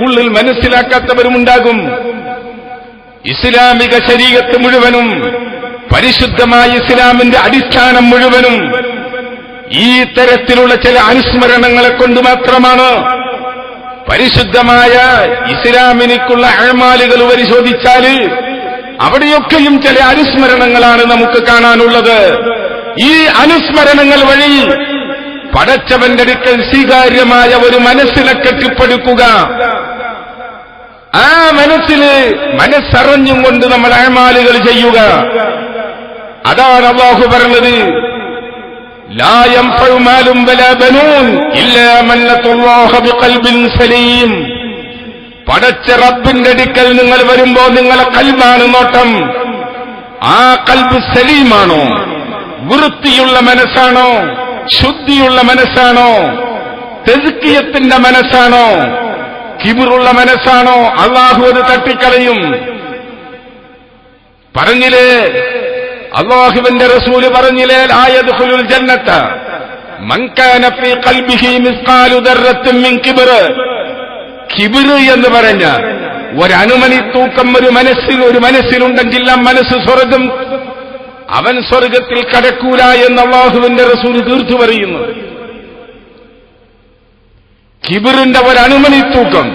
ഉള്ളിൽ മനസ്സിലാക്കാത്തവരുമുണ്ടാകും. ഇസ്ലാമിക ശരീഅത്ത് മുഴുവനും, പരിശുദ്ധമായ ഇസ്ലാമിന്റെ അടിസ്ഥാനം മുഴുവനും ഈ തരത്തിലുള്ള ചില അനുസ്മരണങ്ങളെ കൊണ്ട് മാത്രമാണ്. പരിശുദ്ധമായ ഇസ്ലാമിനിക്കുള്ള അഅ്മാലുകൾ പരിശോധിച്ചാൽ അവിടെയൊക്കെയും ചില അനുസ്മരണങ്ങളാണ് നമുക്ക് കാണാനുള്ളത്. ഈ അനുസ്മരണങ്ങൾ വഴി പടച്ചവന്റെ അടുക്കൽ സ്വീകാര്യമായ ഒരു മനസ്സിനെ കെട്ടിപ്പടുക്കുക. ആ മനസ്സറിഞ്ഞും കൊണ്ട് നമ്മൾ അഅ്മാലുകൾ ചെയ്യുക. അതാണ് അല്ലാഹു പറഞ്ഞത്, ലാ യൻഫഉ മാലും വലാ ബനൂൻ ഇല്ലാ മൻ അല്ലാഹ ബിഖൽബിൻ സലീം. പടച്ച റബ്ബിന്റെ അടുക്കൽ നിങ്ങൾ വരുമ്പോ നിങ്ങളെ ഖൽബാണ് നോട്ടം. ആ ഖൽബ് സലീമാണോ? വൃത്തിയുള്ള മനസ്സാണോ? ശുദ്ധിയുള്ള മനസ്സാണോ? തസ്കിയത്തിന്റെ മനസ്സാണോ? കിബറുള്ള മനസ്സാണോ? അല്ലാഹു അത് തട്ടിക്കളയും. പറഞ്ഞില്ലേ, അല്ലാഹുവിന്റെ റസൂല് പറഞ്ഞില്ലേ, ലാ യദ്ഖുലുൽ ജന്നത മൻ കാന ഫീ ഖൽബിഹി മിസ്ഖാലു ദർറത്തിൻ മിൻ കിബ്ർ. കിബ്ർ എന്ന് പറഞ്ഞ ഒരണുമണി തൂക്കം ഒരു മനസ്സിലുണ്ടെങ്കിൽ ആ മനസ്സ് സ്വർഗം, അവൻ സ്വർഗത്തിൽ കടക്കൂല എന്ന് അല്ലാഹുവിന്റെ റസൂൽ തീർത്തു പറയുന്നു. കിബ്റിന്റെ ഒരണുമണി തൂക്കം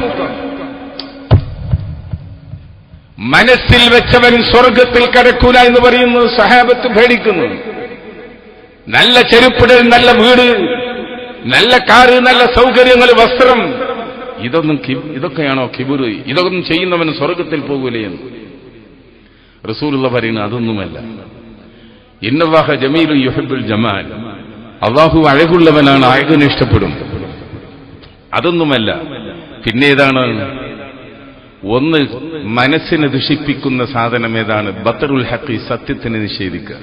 മനസ്സിൽ വെച്ചവൻ സ്വർഗത്തിൽ കടക്കൂല എന്ന് പറയുന്നു. സഹാബത്ത് പേടിക്കുന്നു. നല്ല ചെരുപ്പിടൽ, നല്ല വീട്, നല്ല കാറ്, നല്ല സൗകര്യങ്ങൾ, വസ്ത്രം, ഇതൊക്കെയാണോ കിബുർ? ഇതൊന്നും ചെയ്യുന്നവൻ സ്വർഗത്തിൽ പോകൂലെന്ന് റസൂലുള്ള പറയുന്നു. അതൊന്നുമല്ല. ഇന്നല്ലാഹ ജമീലുൻ യുഹിബ്ബുൽ ജമാൽ. അല്ലാഹു അഴകുള്ളവനാണ്, അഴകിനെ ഇഷ്ടപ്പെടും. അതൊന്നുമല്ല. പിന്നെ ഏതാണ്? ഒന്ന്, മനസ്സിനെ ദുഷിപ്പിക്കുന്ന സാധനം ഏതാണ്? ബത്തറുൽ ഹഖി, സത്യത്തിനെ നിഷേധിക്കുക.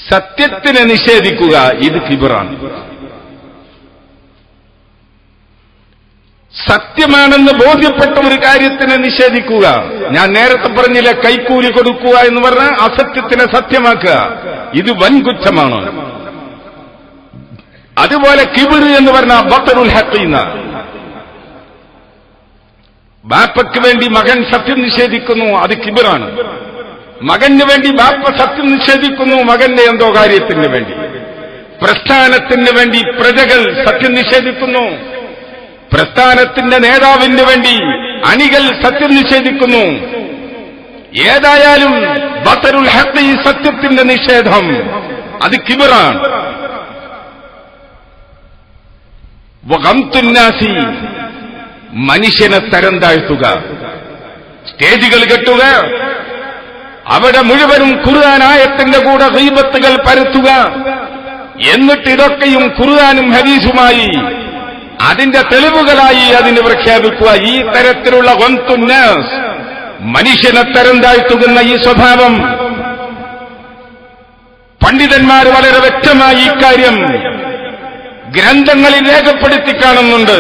സത്യത്തിനെ നിഷേധിക്കുക, ഇത് കിബറാണ്. സത്യമാണെന്ന് ബോധ്യപ്പെട്ട ഒരു കാര്യത്തിനെ നിഷേധിക്കുക. ഞാൻ നേരത്തെ പറഞ്ഞില്ല, കൈക്കൂലി കൊടുക്കുക എന്ന് പറഞ്ഞാൽ അസത്യത്തിനെ സത്യമാക്കുക, ഇത് വൻകുറ്റമാണ്. അതുപോലെ കിബിർ എന്ന് പറഞ്ഞാൽ ബത്തറുൽ ഹഖീന. ബാപ്പയ്ക്ക് വേണ്ടി മകൻ സത്യം നിഷേധിക്കുന്നു, അത് കിബിറാണ്. മകന് വേണ്ടി ബാപ്പ സത്യം നിഷേധിക്കുന്നു, മകന്റെ എന്തോ കാര്യത്തിന് വേണ്ടി. പ്രസ്ഥാനത്തിന് വേണ്ടി പ്രജകൾ സത്യം നിഷേധിക്കുന്നു, പ്രസ്ഥാനത്തിന്റെ നേതാവിന് വേണ്ടി അണികൾ സത്യം നിഷേധിക്കുന്നു. ഏതായാലും ബത്തറുൽ ഹഖ്, സത്യത്തിന്റെ നിഷേധം, അത് കിബിറാണ്. വഗംതുന്നാസി, മനുഷ്യനെ തരം താഴ്ത്തുക. സ്റ്റേജുകൾ കെട്ടുക, അവിടെ മുഴുവനും ഖുർആൻ ആയത്തിന്റെ കൂടെ ഗീബത്തുകൾ പരത്തുക. എന്നിട്ട് ഇതൊക്കെയും ഖുർആനും ഹദീസുമായി അതിന്റെ തെളിവുകളായി അതിന് പ്രഖ്യാപിക്കുക. ഈ തരത്തിലുള്ള ഗംതുന്നാസ്, മനുഷ്യനെ തരം താഴ്ത്തുന്ന ഈ സ്വഭാവം പണ്ഡിതന്മാർ വളരെ വ്യക്തമായി ഇക്കാര്യം ഗ്രന്ഥങ്ങളിൽ രേഖപ്പെടുത്തി കാണുന്നുണ്ട്.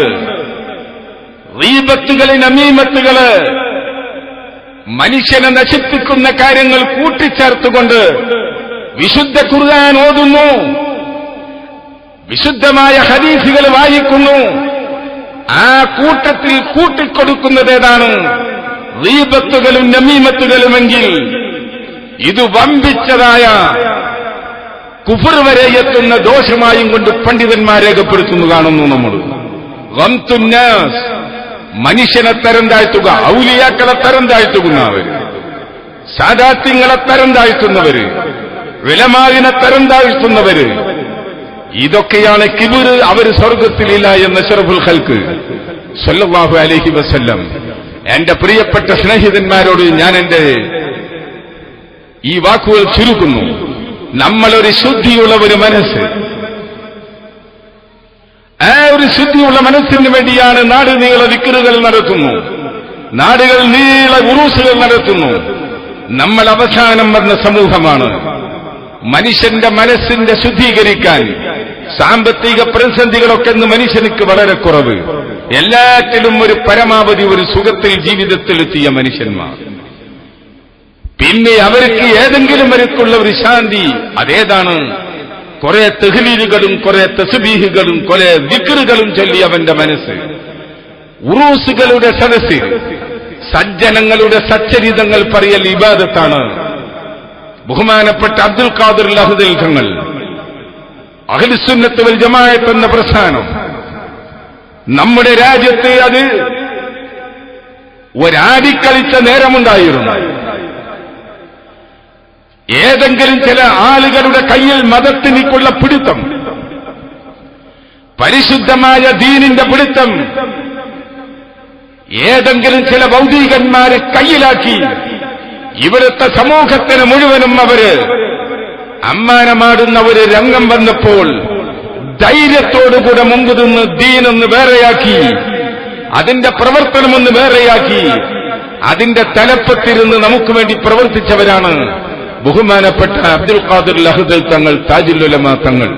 ഗീബത്തുകള്, നമീമത്തുകള്, മനുഷ്യനെ നശിപ്പിക്കുന്ന കാര്യങ്ങൾ കൂട്ടിച്ചേർത്തുകൊണ്ട് വിശുദ്ധ ഖുർആൻ ഓതുന്നു, വിശുദ്ധമായ ഹദീസുകൾ വായിക്കുന്നു. ആ കൂട്ടത്തിൽ കൂട്ടിക്കൊടുക്കുന്നത് ഏതാണ്? ഗീബത്തുകളും നമീമത്തുകളുമെങ്കിൽ ഇത് വമ്പിച്ചതായ കുഫർ വരെ എത്തുന്ന ദോഷമായും കൊണ്ട് പണ്ഡിതന്മാർ രേഖപ്പെടുത്തുന്നു കാണുന്നു. നമ്മൾ ഗംതുന്നാസ്, മനുഷ്യനെ തരം താഴ്ത്തുക, ഔലിയാക്കളെ തരം താഴ്ത്തുന്നവര്, സാദാത്യങ്ങളെ തരം താഴ്ത്തുന്നവര്, ഉലമാവിനെ തരം താഴ്ത്തുന്നവര്, ഇതൊക്കെയാണ് കിബിർ. അവര് സ്വർഗത്തിലില്ല എന്ന് അഷ്റഫുൽ ഖൽഖ് സല്ലല്ലാഹു അലൈഹി വസല്ലം. എന്റെ പ്രിയപ്പെട്ട സ്നേഹിതന്മാരോട് ഞാൻ എന്റെ ഈ വാക്കുകൾ ചുരുക്കുന്നു. നമ്മളൊരു ശുദ്ധിയുള്ള ഒരു മനസ്സ്, ആ ഒരു ശുദ്ധിയുള്ള മനസ്സിന് വേണ്ടിയാണ് നാട് നീള ദിക്റുകൾ നടത്തുന്നു, നാടുകൾ നീള ഉറൂസുകൾ നടത്തുന്നു. നമ്മൾ അവസാനം വന്ന സമൂഹമാണ്. മനുഷ്യന്റെ മനസ്സിന്റെ ശുദ്ധീകരിക്കാൻ സാമ്പത്തിക പ്രതിസന്ധികളൊക്കെ ഇന്ന് മനുഷ്യർക്ക് വളരെ കുറവ്. എല്ലാറ്റിലും ഒരു പരമാവധി ഒരു സുഖത്തിൽ ജീവിതത്തിൽ എത്തിയ മനുഷ്യന്മാർ. പിന്നെ അവർക്ക് ഏതെങ്കിലും വരക്കുള്ള ഒരു ശാന്തി, അതേതാണ്? കുറെ തഹ്ലീലുകളും കുറെ തസ്ബീഹുകളും കുറെ ദിക്റുകളും ചൊല്ലി അവന്റെ മനസ്സ് ഉറൂസുകളുടെ സദസ്സിൽ സജ്ജനങ്ങളുടെ സച്ചരിതങ്ങൾ പറയൽ ഇബാദത്താണ്. ബഹുമാനപ്പെട്ട അബ്ദുൽ ഖാദിർ ലഹ്ദൽ തങ്ങൾ അഹ്ലുസുന്നത്ത് വൽ ജമാഅത്ത് എന്ന പ്രസ്ഥാനം നമ്മുടെ രാജ്യത്ത് അത് ഒരാടിക്കളിച്ച നേരമുണ്ടായിരുന്നു. ഏതെങ്കിലും ചില ആളുകളുടെ കയ്യിൽ മതത്തിനുള്ള പിടുത്തം, പരിശുദ്ധമായ ദീനിന്റെ പിടുത്തം ഏതെങ്കിലും ചില ഭൗതികന്മാരെ കയ്യിലാക്കി ഇവിടുത്തെ സമൂഹത്തിന് മുഴുവനും അവര് അമ്മാനമാടുന്ന ഒരു രംഗം വന്നപ്പോൾ ധൈര്യത്തോടുകൂടെ മുമ്പ് നിന്ന് ദീനൊന്ന് വേറെയാക്കി, അതിന്റെ പ്രവർത്തനമൊന്ന് വേറെയാക്കി, അതിന്റെ തലപ്പത്തിരുന്ന് നമുക്ക് വേണ്ടി പ്രവർത്തിച്ചവരാണ് ബഹുമാനപ്പെട്ട അബ്ദുൽ ഖാദിർ ലഹ്ദൽ തങ്ങൾ, താജുൽ ഉലമ തങ്ങൾ.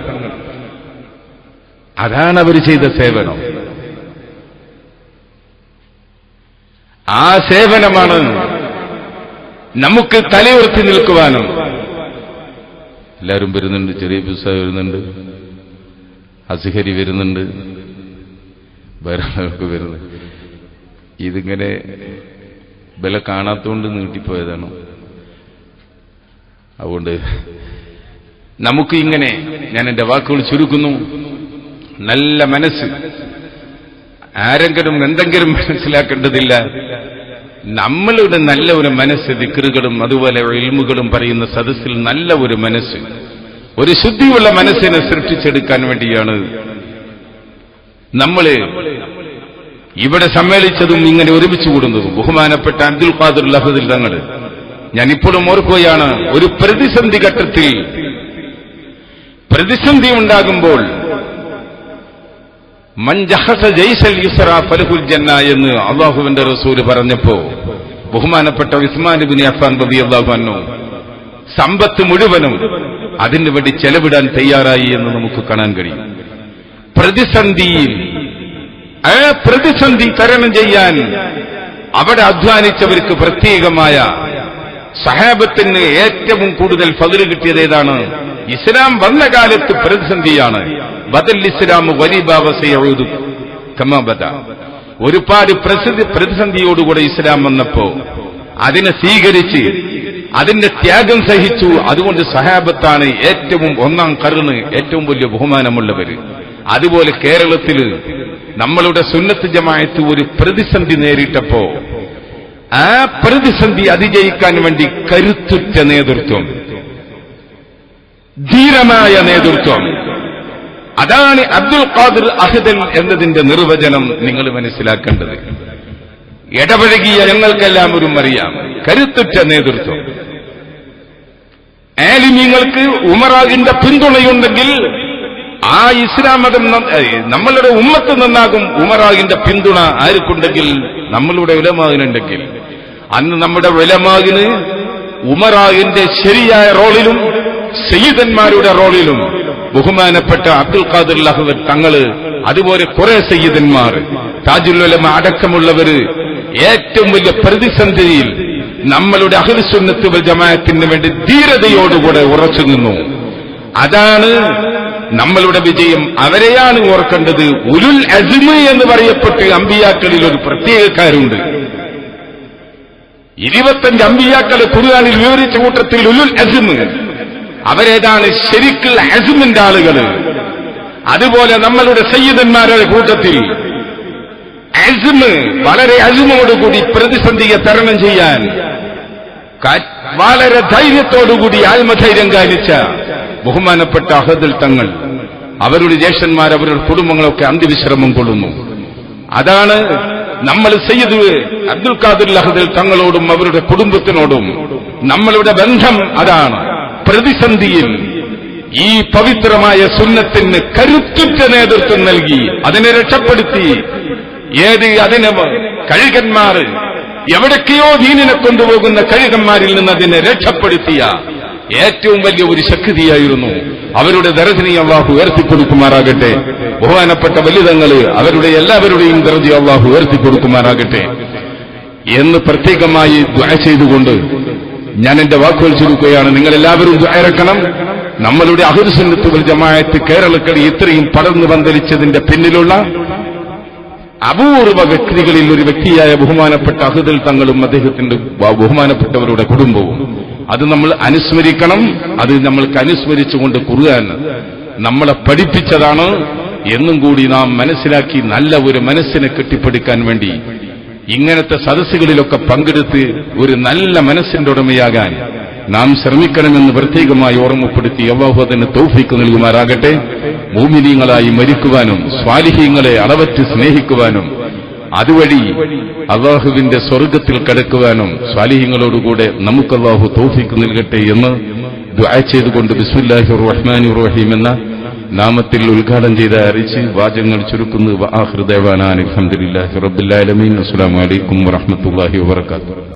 അതാണ് അവർ ചെയ്ത സേവനം. ആ സേവനമാണ് നമുക്ക് തലയുയർത്തി നിൽക്കുവാനും. എല്ലാവരും വരുന്നുണ്ട്, ചെറിയ പുസ്തകം വരുന്നുണ്ട്, അസ്ഹരി വരുന്നുണ്ട്, വേറൊക്കെ വരുന്നുണ്ട്. ഇതിങ്ങനെ വില കാണാത്തോണ്ട് നീട്ടിപ്പോയതാണ്. അതുകൊണ്ട് നമുക്ക് ഇങ്ങനെ, ഞാൻ എന്റെ വാക്കുകൾ ചുരുക്കുന്നു, നല്ല മനസ്സ്, ആരെങ്കിലും എന്തെങ്കിലും മനസ്സിലാക്കേണ്ടതില്ല. നമ്മളുടെ നല്ല ഒരു മനസ്സ്, ദിക്റുകളും അതുപോലെ ഇൽമുകളും പറയുന്ന സദസ്സിൽ നല്ല ഒരു മനസ്സ്, ഒരു ശുദ്ധിയുള്ള മനസ്സിനെ സൃഷ്ടിച്ചെടുക്കാൻ വേണ്ടിയാണ് നമ്മൾ ഇവിടെ സമ്മേളിച്ചതും ഇങ്ങനെ ഒരുമിച്ച് കൂടുന്നതും. ബഹുമാനപ്പെട്ട അബ്ദുൽ ഖാദിർ ലഹദിൽ തങ്ങൾ, ഞാൻ ഇപ്പോഴും ഓർക്കുകയാണ്, ഒരു പ്രതിസന്ധി ഘട്ടത്തിൽ പ്രതിസന്ധി ഉണ്ടാകുമ്പോൾ മൻ ജഹസ ജയ്സൽ യുസ്റ ഫലഹുൽ ജന്ന എന്ന് അല്ലാഹുവിന്റെ റസൂൽ പറഞ്ഞപ്പോ ബഹുമാനപ്പെട്ട ഉസ്മാൻ ഇബ്നു അഫ്ഫാൻ റളിയല്ലാഹു അൻഹു സമ്പത്ത് മുഴുവനും അതിനു വേണ്ടി ചെലവിടാൻ തയ്യാറായി എന്ന് നമുക്ക് കാണാൻ കഴിയും. പ്രതിസന്ധിയിൽ ആ പ്രതിസന്ധി തരണം ചെയ്യാൻ അവിടെ അധ്വാനിച്ചവർക്ക് പ്രത്യേകമായ സഹാബത്തിന് ഏറ്റവും കൂടുതൽ ഫദ്ല് കിട്ടിയത് ഏതാണ്? ഇസ്ലാം വന്ന കാലത്ത് പ്രതിസന്ധിയാണ്. ബദൽ ഇസ്ലാം വലിബാവസയൂദു കമാ ബദ. ഒരുപാട് പ്രതിസന്ധിയോടുകൂടെ ഇസ്ലാം വന്നപ്പോ അതിനെ സ്വീകരിച്ച് അതിന്റെ ത്യാഗം സഹിച്ചു. അതുകൊണ്ട് സഹാബത്താണ് ഏറ്റവും ഒന്നാം കർണ്, ഏറ്റവും വലിയ ബഹുമാനമുള്ളവര്. അതുപോലെ കേരളത്തിൽ നമ്മളുടെ സുന്നത്ത് ജമാഅത്ത് ഒരു പ്രതിസന്ധി നേരിട്ടപ്പോ ആ പ്രതിസന്ധി അതിജയിക്കാൻ വേണ്ടി കരുത്തുറ്റ നേതൃത്വം, ധീരമായ നേതൃത്വം, അതാണ് അബ്ദുൽ ഖാദിർ അഹ്ദൽ എന്നതിന്റെ നിർവചനം നിങ്ങൾ മനസ്സിലാക്കേണ്ടത്. ഇടപഴകിയ ഞങ്ങൾക്കെല്ലാം ഒരു അറിയാം, കരുത്തുറ്റ നേതൃത്വം. ആലിമീങ്ങൾക്ക് ഉമറാവിന്റെ പിന്തുണയുണ്ടെങ്കിൽ ആ ഇസ്ലാം മതം നമ്മളുടെ ഉമ്മത്ത് നന്നാകും. ഉമറാവിന്റെ പിന്തുണ ആർക്കുണ്ടെങ്കിൽ? നമ്മളുടെ ഉലമാവിനുണ്ടെങ്കിൽ. അന്ന് നമ്മുടെ ഉലമാവിന് ഉമറാവിന്റെ ശരിയായ റോളിലും സയ്യിദന്മാരുടെ റോളിലും ബഹുമാനപ്പെട്ട അബ്ദുൽ ഖാദിർ ലഹദ് തങ്ങള്, അതുപോലെ കുറെ സയ്യിദന്മാർ, താജുൽ ഉലമ അടക്കമുള്ളവര് ഏറ്റവും വലിയ പ്രതിസന്ധിയിൽ നമ്മളുടെ അഹ്ലു സുന്നത്ത് വൽ ജമാഅത്തിന് വേണ്ടി ധീരതയോടുകൂടെ ഉറച്ചു നിന്നു. അതാണ് നമ്മളുടെ വിജയം. അവരെയാണ് ഓർക്കേണ്ടത്. ഉലുൽ അസ്മ് എന്ന് പറയപ്പെട്ട് അമ്പിയാക്കളിൽ ഒരു പ്രത്യേകക്കാരുണ്ട്. 25 അമ്പിയാക്കളെ ഖുർആനിൽ വിവരിച്ച കൂട്ടത്തിൽ ഉലുൽ അസ്മ് അവരേതാണ്? ശരിക്കുള്ള അസ്മിന്റെ ആളുകൾ. അതുപോലെ നമ്മളുടെ സയ്യിദന്മാരുടെ കൂട്ടത്തിൽ അസ്മ്, വളരെ അസ്മോടുകൂടി പ്രതിസന്ധിയെ തരണം ചെയ്യാൻ വളരെ ധൈര്യത്തോടുകൂടി ആത്മധൈര്യം കാണിച്ച ബഹുമാനപ്പെട്ട അഹ്ദൽ തങ്ങൾ, അവരുടെ ജ്യേഷ്ഠന്മാർ, അവരുടെ കുടുംബങ്ങളൊക്കെ അന്ത്യവിശ്രമം കൊള്ളുന്നു. അതാണ് നമ്മൾ സയ്യിദ് അബ്ദുൽ ഖാദിർ അഹ്ദൽ തങ്ങളോടും അവരുടെ കുടുംബത്തിനോടും നമ്മളുടെ ബന്ധം. അതാണ് പ്രതിസന്ധിയിൽ ഈ പവിത്രമായ സുന്നത്തിന് കരുത്തുറ്റ നേതൃത്വം നൽകി അതിനെ രക്ഷപ്പെടുത്തി. അതിനെ കഴുകന്മാർ എവിടേക്കെയോ ദീനിനെ കൊണ്ടുപോകുന്ന കഴുകന്മാരിൽ നിന്ന് അതിനെ രക്ഷപ്പെടുത്തിയ ഏറ്റവും വലിയ ഒരു ശക്തിയായിരുന്നു. അവരുടെ ദർജയെ അല്ലാഹു ഉയർത്തിക്കൊടുക്കുമാറാകട്ടെ. ബഹുമാനപ്പെട്ട വലിതങ്ങള് അവരുടെ എല്ലാവരുടെയും ദർജയെ അല്ലാഹു ഉയർത്തിക്കൊടുക്കുമാറാകട്ടെ എന്ന് പ്രത്യേകമായി ദുആ ചെയ്തുകൊണ്ട് ഞാൻ എന്റെ വാക്കുകൾ ചുരുക്കുകയാണ്. നിങ്ങളെല്ലാവരും ദുആ ഇറക്കണം. നമ്മളുടെ അഹ്ലു സുന്നത്ത് വൽ ജമാഅത്ത് കേരളക്കടി ഇത്രയും പടർന്നു പന്തലിച്ചതിന്റെ പിന്നിലുള്ള അപൂർവ വ്യക്തികളിൽ ഒരു വ്യക്തിയായ ബഹുമാനപ്പെട്ട അഹ്ദൽ തങ്ങളും അദ്ദേഹത്തിന്റെ ബഹുമാനപ്പെട്ടവരുടെ കുടുംബവും. അത് നമ്മൾ അനുസ്മരിക്കണം. അത് നമ്മൾക്ക് അനുസ്മരിച്ചുകൊണ്ട് ഖുർആൻ നമ്മളെ പഠിപ്പിച്ചതാണ് എന്നും കൂടി നാം മനസ്സിലാക്കി നല്ല ഒരു മനസ്സിനെ കെട്ടിപ്പടുക്കാൻ വേണ്ടി ഇങ്ങനത്തെ സദസ്സുകളിലൊക്കെ പങ്കെടുത്ത് ഒരു നല്ല മനസ്സിന്റെ ഉടമയാകാൻ നാം ശ്രമിക്കണമെന്ന് പ്രത്യേകമായി ഓർമ്മപ്പെടുത്തി അല്ലാഹു അതിന് തൗഫീഖ് നൽകുമാറാകട്ടെ. മുഅ്മിനീങ്ങളായി മരിക്കുവാനും സ്വാലിഹീങ്ങളെ അളവറ്റ് സ്നേഹിക്കുവാനും അതുവഴി അല്ലാഹുവിന്റെ സ്വർഗ്ഗത്തിൽ കടക്കുവാനും സ്വാലിഹീങ്ങളോടുകൂടെ നമുക്ക് അല്ലാഹു തൗഫീഖ് നൽകട്ടെ എന്ന് ദുആ ചെയ്തുകൊണ്ട് ബിസ്മില്ലാഹിർ റഹ്മാനിർ റഹീം എന്ന നാമത്തിൽ ഉദ്ഘാടനം ചെയ്ത അറിയിച്ച് വാചകങ്ങൾ ചുരുക്കുന്നു. വആഖിറു ദഅവാനാ അൽഹംദുലില്ലാഹി റബ്ബിൽ ആലമീൻ. അസ്സലാമു അലൈക്കും വറഹ്മത്തുള്ളാഹി വബറകാതുഹു.